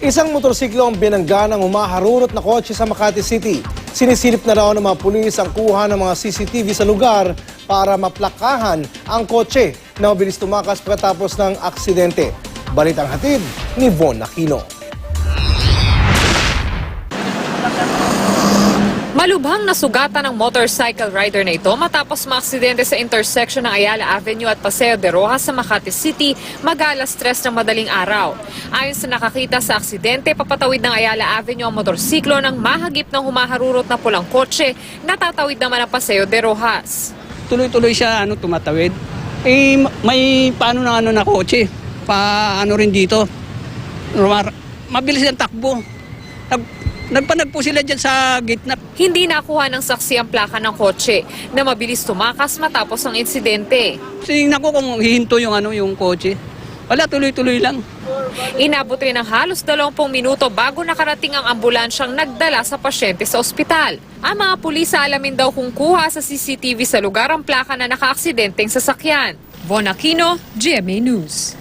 Isang motorsiklo ang binangga ng humaharurot na kotse sa Makati City. Sinisilip na raw ng mga pulis ang kuha ng mga CCTV sa lugar para maplakahan ang kotse na mabilis tumakas pagkatapos ng aksidente. Balitang hatid ni Von Aquino. Malubhang nasugatan ng motorcycle rider na ito matapos maaksidente sa intersection ng Ayala Avenue at Paseo de Rojas sa Makati City mag-alas 3 ng madaling araw. Ayon sa nakakita sa aksidente, papatawid ng Ayala Avenue ang motorsiklo nang mahagip ng humaharurot na pulang kotse na tatawid naman ang Paseo de Rojas. Tuloy-tuloy siya tumatawid. May paano na kotse. Paano rin dito. Mabilis ang takbo. Nagpanag po sila dyan sa gitna. Hindi nakuha ng saksi ang plaka ng kotse na mabilis tumakas matapos ang insidente. Tingnan ko kung hihinto yung kotse. Wala, tuloy-tuloy lang. Inabot rin ng halos 20 minuto bago nakarating ang ambulansyang nagdala sa pasyente sa ospital. Ang mga pulis alamin daw kung kuha sa CCTV sa lugar ang plaka na nakaaksidenteng sasakyan. Von Aquino, GMA News.